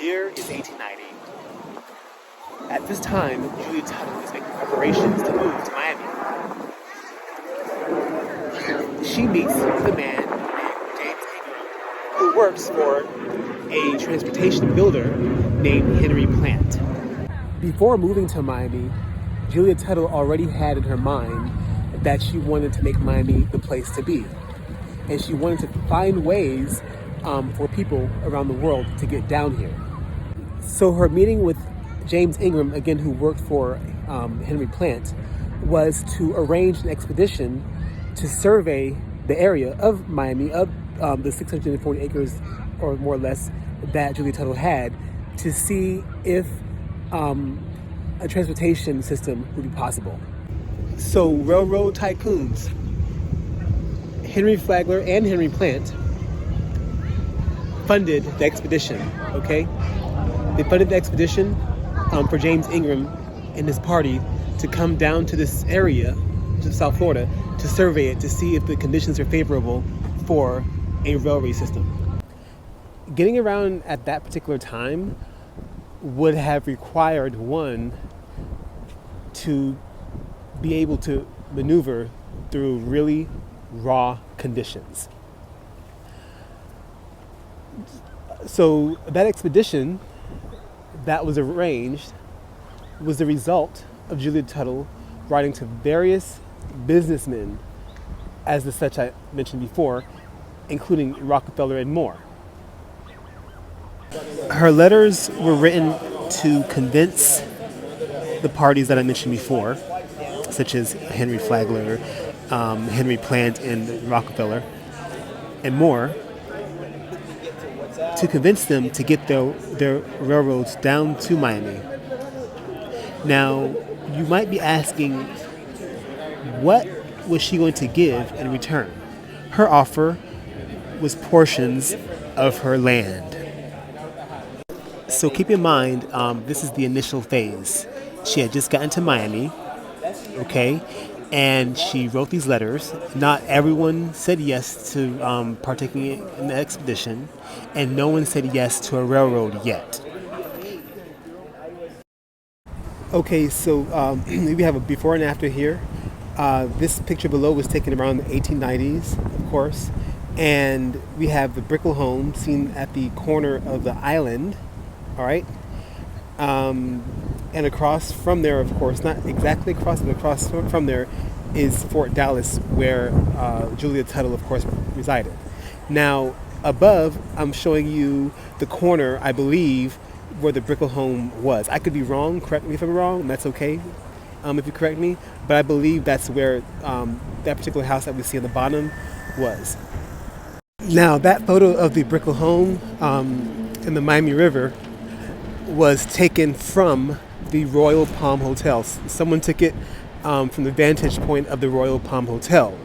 year is 1890. At this time, Julia Tuttle is making preparations to move to Miami. She meets the man named James Ingram, who works for a transportation builder named Henry Plant. Before moving to Miami, Julia Tuttle already had in her mind that she wanted to make Miami the place to be. And she wanted to find ways for people around the world to get down here. So her meeting with James Ingram, again, who worked for Henry Plant, was to arrange an expedition to survey the area of Miami, of the 640 acres or more or less that Julia Tuttle had, to see if a transportation system would be possible. So railroad tycoons, Henry Flagler and Henry Plant, funded the expedition, okay? They funded the expedition for James Ingram and his party to come down to this area, to South Florida, to survey it, to see if the conditions are favorable for a railway system. Getting around at that particular time would have required one to be able to maneuver through really raw conditions. So that expedition that was arranged was the result of Julia Tuttle writing to various businessmen, as the such I mentioned before, including Rockefeller and more. Her letters were written to convince the parties that I mentioned before, such as Henry Flagler, Henry Plant, and Rockefeller, and more, to convince them to get their railroads down to Miami. Now, you might be asking, what was she going to give in return? Her offer was portions of her land. So keep in mind, this is the initial phase. She had just gotten to Miami, okay? And she wrote these letters. Not everyone said yes to partaking in the expedition, and no one said yes to a railroad yet. Okay, so we have a before and after here. This picture below was taken around the 1890s, of course, and we have the Brickell home seen at the corner of the island, all right? And across from there, of course, not exactly across, but across from there is Fort Dallas, where Julia Tuttle, of course, resided. Now, above, I'm showing you the corner, I believe, where the Brickell home was. I could be wrong. Correct me if I'm wrong. That's okay if you correct me. But I believe that's where that particular house that we see on the bottom was. Now, that photo of the Brickell home in the Miami River was taken from the Royal Palm Hotel. Someone took it from the vantage point of the Royal Palm Hotel.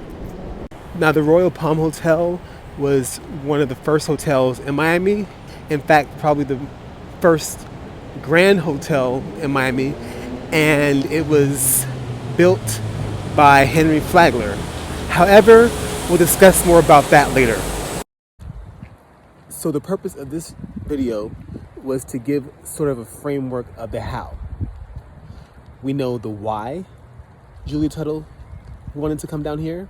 Now, the Royal Palm Hotel was one of the first hotels in Miami. In fact, probably the first grand hotel in Miami, and it was built by Henry Flagler. However, we'll discuss more about that later. So the purpose of this video was to give sort of a framework of the how. We know the why Julia Tuttle wanted to come down here.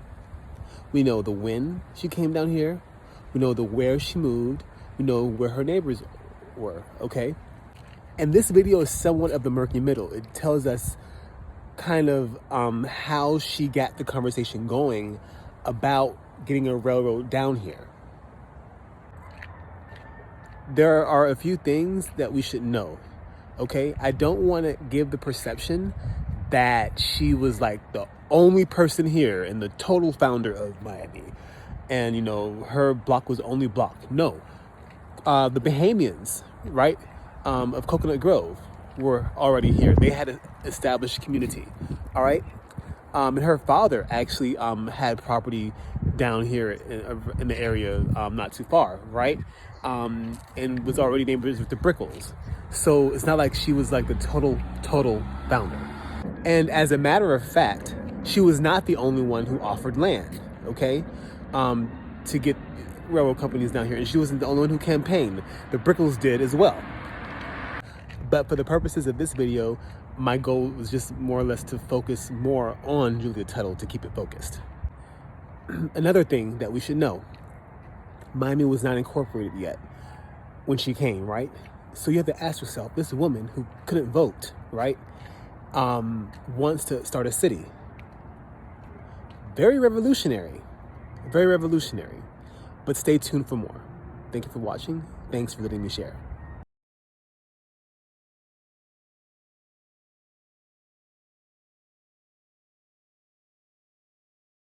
We know the when she came down here. We know the where she moved. We know where her neighbors were, okay? And this video is somewhat of the murky middle. It tells us kind of how she got the conversation going about getting a railroad down here. There are a few things that we should know, okay? I don't want to give the perception that she was like the only person here and the total founder of Miami. And, you know, her block was the only block. No. The Bahamians, right, of Coconut Grove were already here. They had an established community, all right? And her father actually had property down here in the area, not too far, right? And was already neighbors with the Brickells. So it's not like she was like the total founder. And as a matter of fact, she was not the only one who offered land, okay, to get railroad companies down here. And she wasn't the only one who campaigned. The Brickels did as well, But for the purposes of this video, my goal was just more or less to focus more on Julia Tuttle to keep it focused. Another thing that we should know, Miami was not incorporated yet when she came, right? So you have to ask yourself, this woman who couldn't vote, right, wants to start a city. Very revolutionary, very revolutionary. But stay tuned for more. Thank you for watching. Thanks for letting me share.